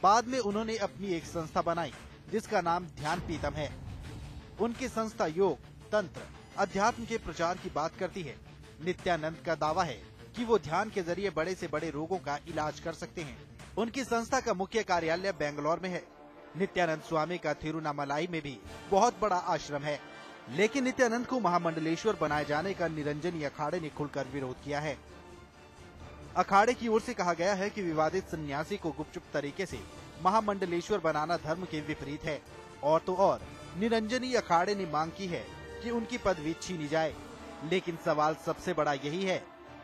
बाद में उन्होंने अपनी एक संस्था बनाई जिसका नाम ध्यानपीठम है। उनकी संस्था योग, तंत्र, अध्यात्म के प्रचार की बात करती है। नित्यानंद का दावा है कि वो ध्यान के जरिए बड़े से बड़े रोगों का इलाज कर सकते हैं। उनकी संस्था का मुख्य कार्यालय बेंगलोर में है। नित्यानंद स्वामी का थिरुनामलाई में भी बहुत बड़ा आश्रम है, लेकिन नित्यानंद को महामंडलेश्वर बनाए जाने का निरंजनी अखाड़े ने खुलकर विरोध किया है। अखाड़े की ओर से कहा गया है कि विवादित सन्यासी को गुपचुप तरीके से महामंडलेश्वर बनाना धर्म के विपरीत है। और तो और निरंजनी अखाड़े ने मांग की है कि उनकी पदवी छीनी जाए। लेकिन सवाल सबसे बड़ा यही है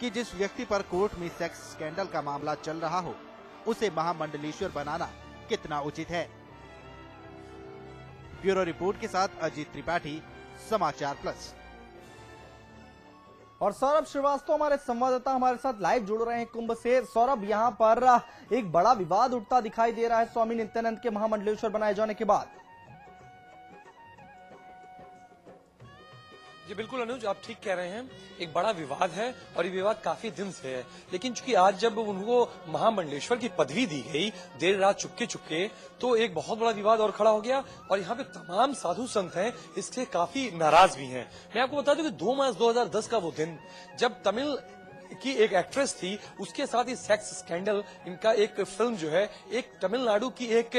कि जिस व्यक्ति पर कोर्ट में सेक्स स्कैंडल का मामला चल रहा हो, उसे महामंडलेश्वर बनाना कितना उचित है। ब्यूरो रिपोर्ट के साथ अजीत त्रिपाठी, समाचार प्लस। और सौरभ श्रीवास्तव हमारे संवाददाता हमारे साथ लाइव जुड़ रहे हैं कुंभ से। सौरभ, यहां पर एक बड़ा विवाद उठता दिखाई दे रहा है स्वामी नित्यानंद के महामंडलेश्वर बनाए जाने के बाद। जी बिल्कुल अनुज, आप ठीक कह रहे हैं। एक बड़ा विवाद है और ये विवाद काफी दिन से है, लेकिन चूंकि आज जब उनको महामंडलेश्वर की पदवी दी गई देर रात चुपके चुपके, तो एक बहुत बड़ा विवाद और खड़ा हो गया। और यहाँ पे तमाम साधु संत हैं, इससे काफी नाराज भी हैं। मैं आपको बता दूं कि 2 मार्च 2010 का वो दिन जब तमिल की एक एक्ट्रेस थी, उसके साथ ही सेक्स स्कैंडल, इनका एक फिल्म जो है एक तमिलनाडु की एक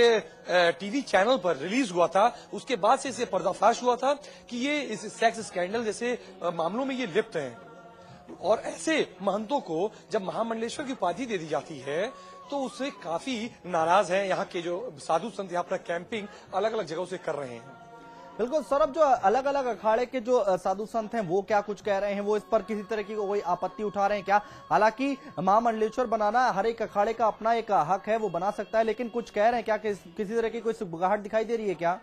टीवी चैनल पर रिलीज हुआ था। उसके बाद से इसे पर्दाफाश हुआ था कि ये इस सेक्स स्कैंडल जैसे मामलों में ये लिप्त हैं। और ऐसे महंतों को जब महामंडलेश्वर की उपाधि दे दी जाती है तो उससे काफी नाराज हैं यहाँ के जो साधु संत यहाँ पर कैंपिंग अलग अलग जगहों से कर रहे हैं। बिल्कुल सौरभ, जो अलग अलग अखाड़े के जो साधु संत हैं वो क्या कुछ कह रहे हैं? वो इस पर किसी तरह की कोई आपत्ति उठा रहे हैं क्या? हालांकि महामंडलेश्वर बनाना हर एक अखाड़े का अपना एक हक है, वो बना सकता है, लेकिन कुछ कह रहे हैं क्या? किसी तरह की कोई सुगबुगाहट दिखाई दे रही है क्या?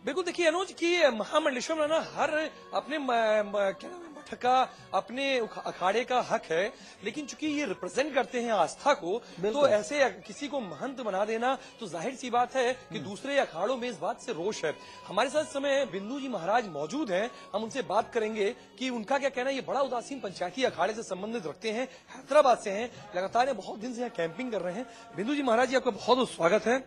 बिल्कुल, देखिए अनुज की महामंडलेश्वर बनाना हर अपने क्या नाम है मठ का, अपने अखाड़े का हक है, लेकिन चूंकि ये रिप्रेजेंट करते हैं आस्था को, तो ऐसे किसी को महंत बना देना तो जाहिर सी बात है कि दूसरे अखाड़ों में इस बात से रोष है। हमारे साथ इस समय बिंदु जी महाराज मौजूद हैं, हम उनसे बात करेंगे कि उनका क्या कहना है। ये बड़ा उदासीन पंचायती अखाड़े से संबंधित रखते हैं, हैदराबाद से हैं, लगातार बहुत दिन से यहाँ कैंपिंग कर रहे हैं। बिंदु जी महाराज जी, आपका बहुत बहुत स्वागत है।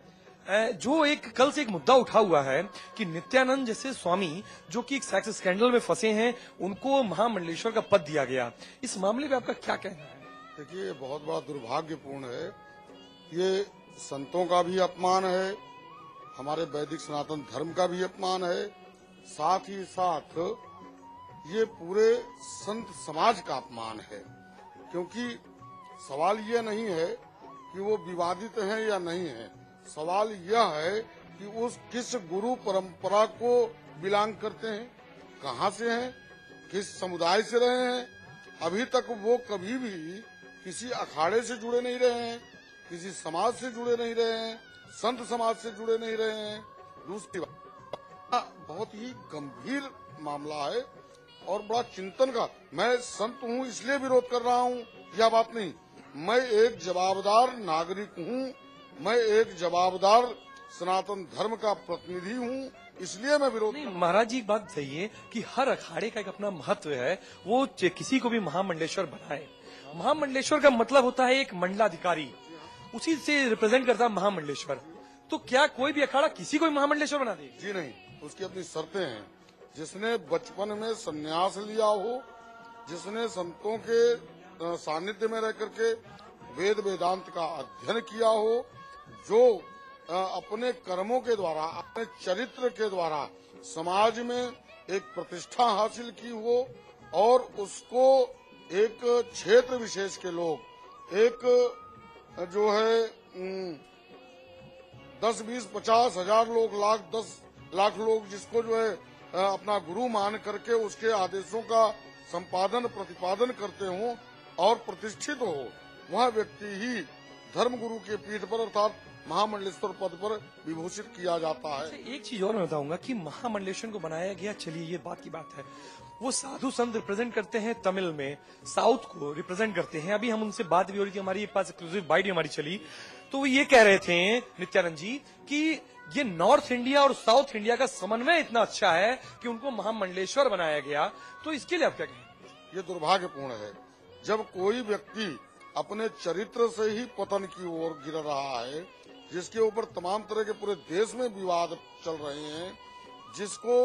जो एक कल से एक मुद्दा उठा हुआ है कि नित्यानंद जैसे स्वामी जो कि एक सेक्स स्कैंडल में फंसे हैं, उनको महामंडलेश्वर का पद दिया गया, इस मामले में आपका क्या कहना है? देखिए, बहुत बड़ा दुर्भाग्यपूर्ण है। ये संतों का भी अपमान है, हमारे वैदिक सनातन धर्म का भी अपमान है, साथ ही साथ ये पूरे संत समाज का अपमान है। क्योंकि सवाल ये नहीं है कि वो विवादित हैं या नहीं है, सवाल यह है कि उस किस गुरु परंपरा को बिलोंग करते हैं, कहां से हैं, किस समुदाय से रहे हैं। अभी तक वो कभी भी किसी अखाड़े से जुड़े नहीं रहे हैं, किसी समाज से जुड़े नहीं रहे हैं, संत समाज से जुड़े नहीं रहे हैं। दूसरी बात, बहुत ही गंभीर मामला है और बड़ा चिंतन का। मैं संत हूँ इसलिए विरोध कर रहा हूँ, यह बात नहीं। मैं एक जवाबदार नागरिक हूँ, मैं एक जवाबदार सनातन धर्म का प्रतिनिधि हूँ, इसलिए मैं विरोध। नहीं महाराज जी, एक बात सही है कि हर अखाड़े का एक अपना महत्व है, वो किसी को भी महामंडलेश्वर बनाए। महामंडलेश्वर का मतलब होता है एक मंडलाधिकारी, उसी से रिप्रेजेंट करता है महामंडलेश्वर। तो क्या कोई भी अखाड़ा किसी को भी महामंडलेश्वर बना दे? जी नहीं, उसकी अपनी शर्तें हैं। जिसने बचपन में संन्यास लिया हो, जिसने संतों के सानिध्य में रह करके वेद वेदांत का अध्ययन किया हो, जो अपने कर्मों के द्वारा, अपने चरित्र के द्वारा समाज में एक प्रतिष्ठा हासिल की हो और उसको एक क्षेत्र विशेष के लोग, एक जो है 10, 20, 50 हजार लोग, 10 लाख लोग जिसको जो है अपना गुरु मान करके उसके आदेशों का संपादन प्रतिपादन करते हों और प्रतिष्ठित हो, वह व्यक्ति ही धर्म गुरु के पीठ पर अर्थात महामंडलेश्वर पद पर विभूषित किया जाता है। एक चीज और मैं बताऊंगा कि महामंडलेश्वर को बनाया गया, चलिए ये बात की बात है, वो साधु संत रिप्रेजेंट करते हैं तमिल में, साउथ को रिप्रेजेंट करते हैं। अभी हम उनसे बात भी हो रही थी, हमारी पास एक्सक्लूसिव बाइट हमारी चली, तो वो ये कह रहे थे नित्यानंद जी कि ये नॉर्थ इंडिया और साउथ इंडिया का समन्वय इतना अच्छा है कि उनको महामंडलेश्वर बनाया गया। तो इसके लिए आप क्या कहेंगे? ये दुर्भाग्यपूर्ण है। जब कोई व्यक्ति अपने चरित्र से ही पतन की ओर गिर रहा है, जिसके ऊपर तमाम तरह के पूरे देश में विवाद चल रहे हैं, जिसको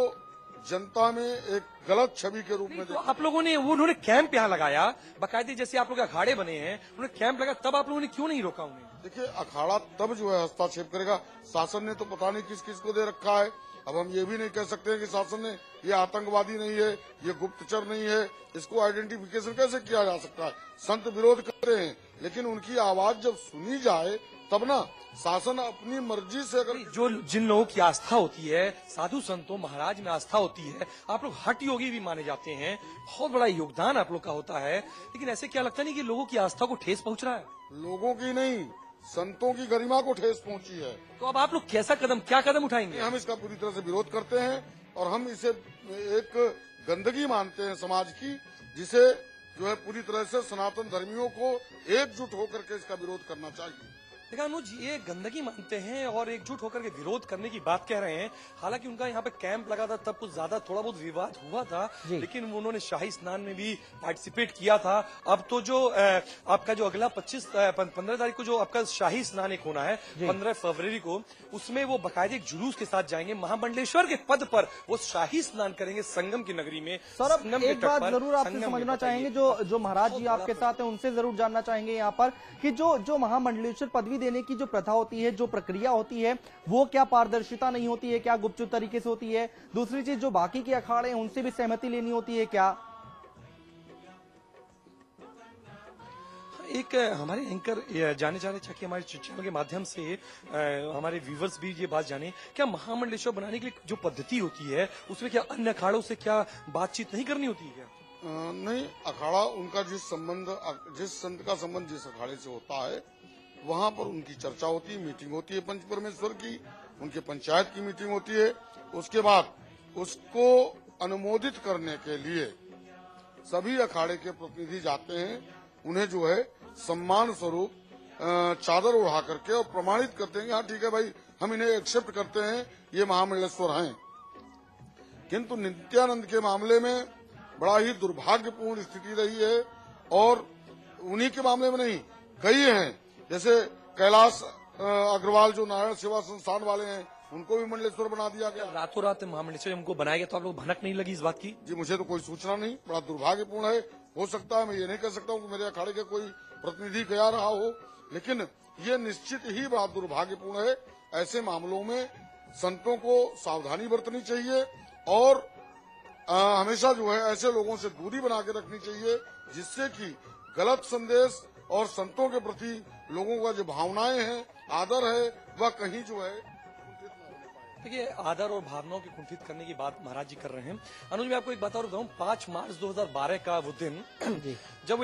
जनता में एक गलत छवि के रूप में तो आप लोगों ने उन्होंने कैंप यहाँ लगाया बाकायदे, जैसे आप लोग के अखाड़े बने हैं, उन्होंने कैंप लगा, तब आप लोगों ने क्यों नहीं रोका उन्हें? देखिए, अखाड़ा तब जो है हस्तक्षेप करेगा, शासन ने तो पता नहीं किस किस को दे रखा है। अब हम ये भी नहीं कह सकते हैं कि शासन ने ये आतंकवादी नहीं है, ये गुप्तचर नहीं है, इसको आइडेंटिफिकेशन कैसे किया जा सकता है? संत विरोध करते हैं, लेकिन उनकी आवाज जब सुनी जाए तब ना शासन अपनी मर्जी से अगर जो जिन लोगों की आस्था होती है, साधु संतों महाराज में आस्था होती है, आप लोग हठ योगी भी माने जाते हैं, बहुत बड़ा योगदान आप लोग का होता है, लेकिन ऐसे क्या लगता नहीं कि लोगों की आस्था को ठेस पहुंच रहा है? लोगों की नहीं, संतों की गरिमा को ठेस पहुंची है। तो अब आप लोग क्या कदम उठाएंगे? हम इसका पूरी तरह से विरोध करते हैं और हम इसे एक गंदगी मानते हैं समाज की, जिसे जो है पूरी तरह से सनातन धर्मियों को एकजुट होकर के इसका विरोध करना चाहिए। देखा अनुज, ये गंदगी मानते हैं और एकजुट होकर के विरोध करने की बात कह रहे हैं। हालांकि उनका यहाँ पे कैंप लगा था, तब कुछ ज्यादा थोड़ा बहुत विवाद हुआ था, लेकिन उन्होंने शाही स्नान में भी पार्टिसिपेट किया था। अब तो जो आपका जो अगला 15 तारीख को जो आपका शाही स्नान एक होना है 15 फरवरी को, उसमें वो बाकायदे एक जुलूस के साथ जाएंगे महामंडलेश्वर के पद पर, वो शाही स्नान करेंगे संगम की नगरी में। सौरभ, एक बात जरूर आपसे समझना चाहेंगे, जो महाराज जी आपके साथ हैं उनसे जरूर जानना चाहेंगे यहाँ पर कि जो महामंडलेश्वर पदवी देने की जो प्रथा होती है, जो प्रक्रिया होती है, वो क्या पारदर्शिता नहीं होती है? क्या गुपचुप तरीके से होती है? दूसरी चीज, जो बाकी के अखाड़े हैं उनसे भी सहमति लेनी होती है क्या? एक हमारे एंकर जाने चाहे हमारे चैनल के माध्यम से हमारे व्यूवर्स भी ये बात जाने, क्या महामंडलेश्वर बनाने के लिए जो पद्धति होती है उसमें क्या अन्य अखाड़ों से क्या बातचीत नहीं करनी होती है क्या? नहीं, अखाड़ा उनका जिस संत का संबंध जिस अखाड़े से होता है वहाँ पर उनकी चर्चा होती है, मीटिंग होती है पंच परमेश्वर की, उनके पंचायत की मीटिंग होती है। उसके बाद उसको अनुमोदित करने के लिए सभी अखाड़े के प्रतिनिधि जाते हैं, उन्हें जो है सम्मान स्वरूप चादर उड़ा करके और प्रमाणित करते हैं, हाँ ठीक है भाई, हम इन्हें एक्सेप्ट करते हैं, ये महामंडलेश्वर हैं। किंतु नित्यानंद के मामले में बड़ा ही दुर्भाग्यपूर्ण स्थिति रही है, और उन्हीं के मामले में नहीं, कई हैं, जैसे कैलाश अग्रवाल जो नारायण सेवा संस्थान वाले हैं, उनको भी मंडलेश्वर बना दिया गया। रातों रात महामंडलेश्वर उनको बनाया गया, तो आप लोग भनक नहीं लगी इस बात की? जी, मुझे तो कोई सूचना नहीं, बड़ा दुर्भाग्यपूर्ण है। हो सकता है, मैं ये नहीं कह सकता हूँ कि मेरे अखाड़े के कोई प्रतिनिधि गया रहा हो, लेकिन ये निश्चित ही बड़ा दुर्भाग्यपूर्ण है। ऐसे मामलों में संतों को सावधानी बरतनी चाहिए और हमेशा जो है ऐसे लोगों से दूरी बना के रखनी चाहिए, जिससे कि गलत संदेश और संतों के प्रति लोगों का जो भावनाएं हैं, आदर है, वह कहीं जो है देखिए, आदर और भावनाओं की कुंठित करने की बात महाराज जी कर रहे हैं। अनुज, मैं आपको एक बात और बताऊं, 5 मार्च 2012 का वो दिन जब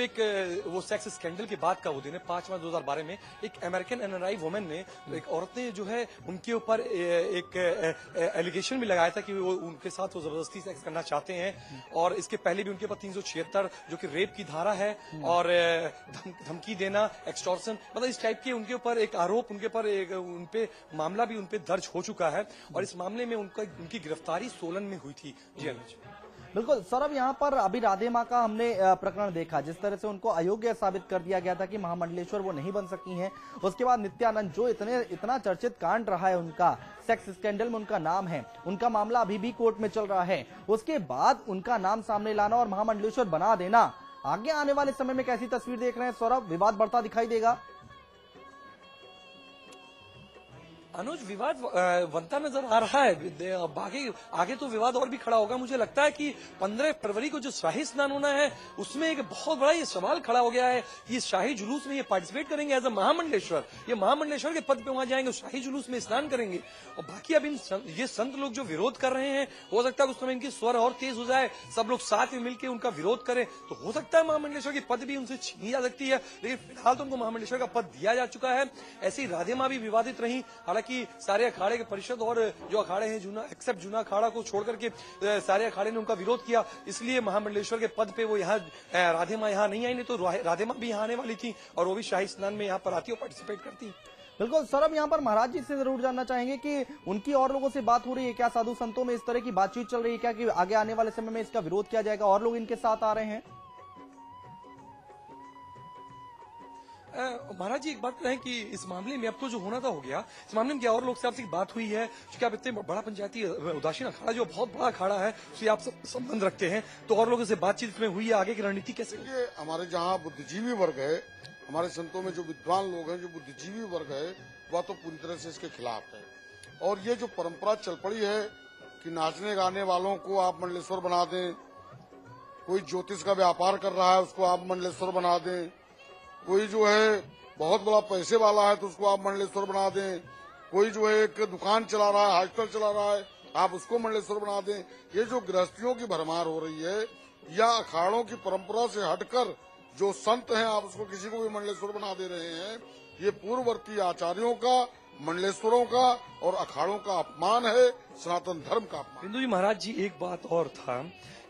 वो सेक्स स्कैंडल के बाद का वो दिन है, 5 मार्च 2012 में एक अमेरिकन एनआरआई वुमेन ने, एक औरत ने जो है उनके ऊपर एक एलिगेशन भी लगाया था कि वो उनके साथ वो जबरदस्ती सेक्स करना चाहते हैं, और इसके पहले भी उनके ऊपर 376 जो कि रेप की धारा है और धमकी देना, एक्सटॉर्शन, मतलब इस टाइप के उनके ऊपर एक आरोप, उनपे मामला भी उनपे दर्ज हो चुका है, और इस मामले में उनकी गिरफ्तारी सोलन में हुई थी। जी अनुज, बिल्कुल सौरभ, यहाँ पर अभी राधे माँ का हमने प्रकरण देखा, जिस तरह से उनको अयोग्य साबित कर दिया गया था कि महामंडलेश्वर वो नहीं बन सकी हैं। उसके बाद नित्यानंद, जो इतना चर्चित कांड रहा है उनका, सेक्स स्कैंडल में उनका नाम है, उनका मामला अभी भी कोर्ट में चल रहा है, उसके बाद उनका नाम सामने लाना और महामंडलेश्वर बना देना, आगे आने वाले समय में कैसी तस्वीर देख रहे हैं सौरभ? विवाद बढ़ता दिखाई देगा? अनुज, विवाद बनता नजर आ रहा है, आगे तो विवाद और भी खड़ा होगा। मुझे लगता है कि 15 फरवरी को जो शाही स्नान होना है, उसमें एक बहुत बड़ा ये सवाल खड़ा हो गया है कि इस शाही जुलूस में ये पार्टिसिपेट करेंगे एज अ महामंडलेश्वर, ये महामंडलेश्वर के पद पे वहां जाएंगे, शाही जुलूस में स्नान करेंगे। और बाकी अब ये संत लोग जो विरोध कर रहे हैं, हो सकता है उस समय इनकी स्वर और तेज हो जाए, सब लोग साथ में मिलकर उनका विरोध करें, तो हो सकता है महामंडलेश्वर की पद भी उनसे छीनी जा सकती है। लेकिन फिलहाल तो उनको महामंडलेश्वर का पद दिया जा चुका है। ऐसे ही राधे माँ भी विवादित रही, हालांकि सारे अखाड़े के परिषद और जो अखाड़े हैं जूना अखाड़ा को छोड़ करके सारे अखाड़े ने उनका विरोध किया, इसलिए महामंडलेश्वर के पद पे वो यहाँ राधे माँ यहाँ नहीं आई, नहीं तो राधे माँ भी यहाँ आने वाली थी और वो भी शाही स्नान में यहाँ पर आती और पार्टिसिपेट करती। बिल्कुल सौरभ, यहाँ पर महाराज जी से जरूर जानना चाहेंगे कि उनकी और लोगों से बात हो रही है क्या? साधु संतों में इस तरह की बातचीत चल रही है क्या कि आगे आने वाले समय में इसका विरोध किया जाएगा, और लोग इनके साथ आ रहे हैं? महाराज जी एक बात है कि इस मामले में अब तो जो होना था हो गया। इस मामले में क्या और लोग से आपसे बात हुई है, क्योंकि आप इतने बड़ा पंचायती उदासीन अखाड़ा जो बहुत बड़ा अखाड़ा है उससे आप सब संबंध रखते हैं, तो और लोगों से बातचीत में हुई है, आगे की रणनीति कैसे? ये हमारे जहाँ बुद्धिजीवी वर्ग है, हमारे संतों में जो विद्वान लोग हैं, जो बुद्धिजीवी वर्ग है, वह तो पूरी तरह से इसके खिलाफ है। और ये जो परंपरा चल पड़ी है कि नाचने गाने वालों को आप मंडलेश्वर बना दें, कोई ज्योतिष का व्यापार कर रहा है उसको आप मंडलेश्वर बना दें, कोई जो है बहुत बड़ा पैसे वाला है तो उसको आप मंडलेश्वर बना दें, कोई जो है एक दुकान चला रहा है, हॉस्टल चला रहा है, आप उसको मंडलेश्वर बना दें। ये जो गृहस्थियों की भरमार हो रही है या अखाड़ों की परंपरा से हटकर जो संत हैं आप उसको किसी को भी मंडलेश्वर बना दे रहे हैं, ये पूर्ववर्ती आचार्यों का, मंडलेश्वरों का और अखाड़ों का अपमान है, सनातन धर्म का अपमान। बिंदु जी महाराज जी एक बात और था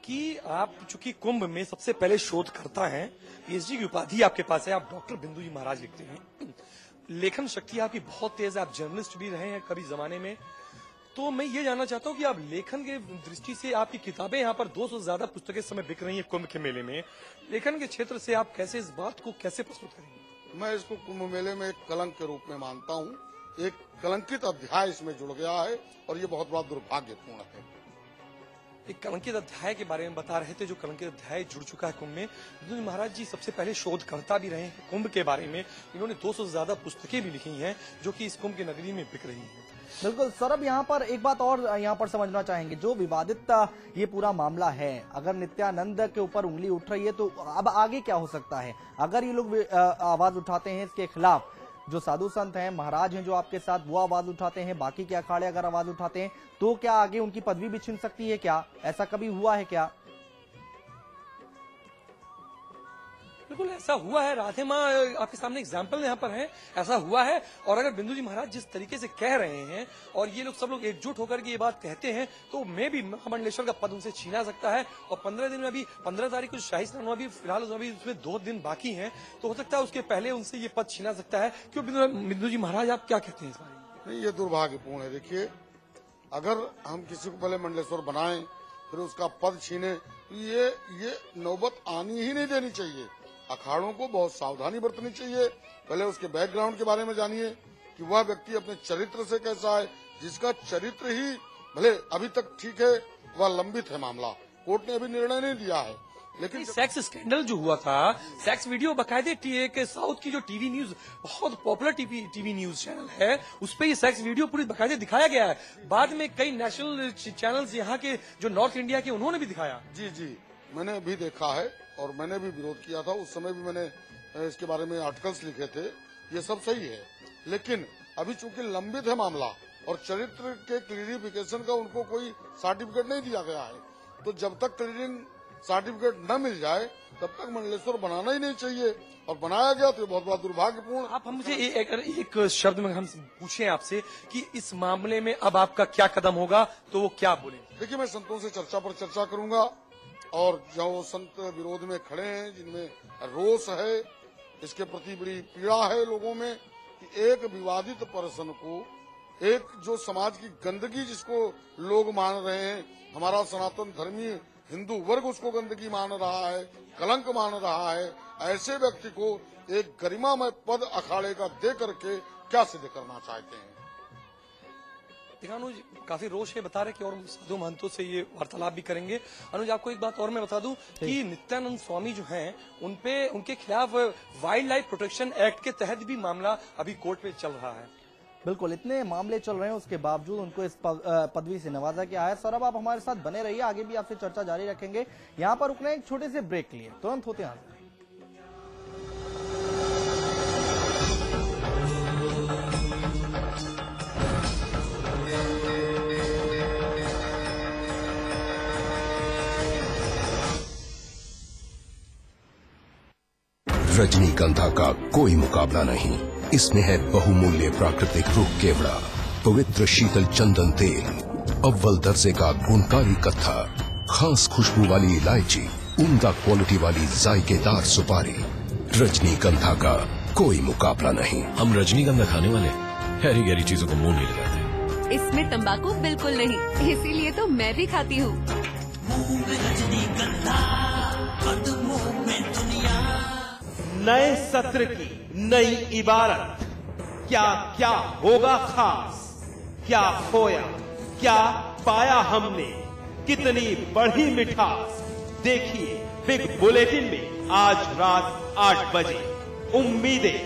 कि आप चूंकि कुंभ में सबसे पहले शोधकर्ता हैं, पीएचडी की उपाधि आपके पास है, आप डॉक्टर बिंदु जी महाराज लिखते हैं, लेखन शक्ति आपकी बहुत तेज है, आप जर्नलिस्ट भी रहे हैं कभी जमाने में। तो मैं ये जानना चाहता हूँ कि आप लेखन के दृष्टि से आपकी किताबें यहाँ पर 200 से ज्यादा पुस्तकें इस समय बिक रही है कुंभ के मेले में, लेखन के क्षेत्र से आप कैसे इस बात को कैसे प्रस्तुत करेंगे? मैं इसको कुंभ मेले में एक कलंक के रूप में मानता हूँ, एक कलंकित अध्याय इसमें जुड़ गया है और ये बहुत बड़ा दुर्भाग्यपूर्ण है। एक कलंकित अध्याय के बारे में बता रहे थे, जो कलंकित अध्याय जुड़ चुका है कुंभ में। बिंदु जी महाराज जी सबसे पहले शोधकर्ता भी रहे हैं कुंभ के बारे में, इन्होंने 200 से ज्यादा पुस्तकें भी लिखी हैं जो कि इस कुंभ की नगरी में बिक रही हैं। बिल्कुल सर, अब यहाँ पर एक बात और यहाँ पर समझना चाहेंगे, जो विवादित ये पूरा मामला है, अगर नित्यानंद के ऊपर उंगली उठ रही है तो अब आगे क्या हो सकता है? अगर ये लोग आवाज उठाते हैं इसके खिलाफ, जो साधु संत हैं, महाराज हैं जो आपके साथ, वो आवाज उठाते हैं, बाकी के अखाड़े अगर आवाज उठाते हैं, तो क्या आगे उनकी पदवी भी छिन सकती है? क्या ऐसा कभी हुआ है क्या? बिल्कुल ऐसा हुआ है, राधे माँ आपके सामने एग्जाम्पल यहाँ पर है, ऐसा हुआ है। और अगर बिंदु जी महाराज जिस तरीके से कह रहे हैं और ये लोग सब लोग एकजुट होकर के ये बात कहते हैं, तो मैं भी महामंडलेश्वर का पद उनसे छीना सकता है। और 15 दिन में, अभी 15 तारीख को शाही स्नान, अभी फिलहाल अभी उसमें 2 दिन बाकी हैं, तो हो सकता है उसके पहले उनसे ये पद छीना सकता है। क्यों बिंदु जी महाराज आप क्या कहते हैं इस बारे में? नहीं, ये दुर्भाग्यपूर्ण है। देखिए, अगर हम किसी को पहले मंडलेश्वर बनाएं फिर उसका पद छीने, ये नौबत आनी ही नहीं देनी चाहिए। अखाड़ों को बहुत सावधानी बरतनी चाहिए। पहले उसके बैकग्राउंड के बारे में जानिए कि वह व्यक्ति अपने चरित्र से कैसा है, जिसका चरित्र ही भले अभी तक ठीक है, वह लंबित है मामला, कोर्ट ने अभी निर्णय नहीं दिया है। लेकिन सेक्स स्कैंडल जो हुआ था, सेक्स वीडियो बकायदे के साउथ की जो टीवी न्यूज, बहुत पॉपुलर टीवी न्यूज चैनल है, उस पर ये सेक्स वीडियो पूरी बकायदे दिखाया गया है। बाद में कई नेशनल चैनल्स यहाँ के जो नॉर्थ इंडिया के, उन्होंने भी दिखाया। जी, मैंने भी देखा है और मैंने भी विरोध किया था। उस समय भी मैंने इसके बारे में आर्टिकल्स लिखे थे। ये सब सही है, लेकिन अभी चूंकि लंबित है मामला और चरित्र के क्लियरिफिकेशन का उनको कोई सर्टिफिकेट नहीं दिया गया है, तो जब तक क्लियरिंग सर्टिफिकेट न मिल जाए तब तक मंडलेश्वर बनाना ही नहीं चाहिए। और बनाया गया तो बहुत बड़ा दुर्भाग्यपूर्ण। आप हम मुझे एक शब्द में हम पूछें आपसे कि इस मामले में अब आपका क्या कदम होगा, तो वो क्या बोले? देखिए, मैं संतों से चर्चा पर चर्चा करूंगा और जो संत विरोध में खड़े हैं, जिनमें रोष है, इसके प्रति बड़ी पीड़ा है लोगों में कि एक विवादित पर्सन को, एक जो समाज की गंदगी जिसको लोग मान रहे हैं, हमारा सनातन धर्मी हिंदू वर्ग उसको गंदगी मान रहा है, कलंक मान रहा है, ऐसे व्यक्ति को एक गरिमामय पद अखाड़े का दे करके क्या सिद्ध करना चाहते हैं? अनुज काफी रोष है, बता रहे कि और साधु महंतों से ये वार्तालाप भी करेंगे। अनुज आपको एक बात और मैं बता दूं कि नित्यानंद स्वामी जो हैं, उनके खिलाफ वाइल्ड लाइफ प्रोटेक्शन एक्ट के तहत भी मामला अभी कोर्ट में चल रहा है। बिल्कुल, इतने मामले चल रहे हैं, उसके बावजूद उनको इस पदवी से नवाजा गया है। सौरभ, आप हमारे साथ बने रहिए, आगे भी आपसे चर्चा जारी रखेंगे। यहाँ पर रुकने एक छोटे से ब्रेक लिए, तुरंत होते हैं। रजनीगंधा का कोई मुकाबला नहीं। इसमें है बहुमूल्य प्राकृतिक रूप केवड़ा, पवित्र शीतल चंदन तेल, अव्वल दर्जे का गुणकारी कत्था, खास खुशबू वाली इलायची, उम्दा क्वालिटी वाली जायकेदार सुपारी। रजनीगंधा का कोई मुकाबला नहीं। हम रजनीगंधा खाने वाले हैरी गैरी चीजों को मुंह नहीं लगाते। इसमें तंबाकू बिल्कुल नहीं, इसीलिए तो मैं भी खाती हूँ। नए सत्र की नई इबारत। क्या क्या होगा खास, क्या खोया, क्या पाया हमने, कितनी बढ़ी मिठास। देखिए बिग बुलेटिन में आज रात 8 बजे। उम्मीदें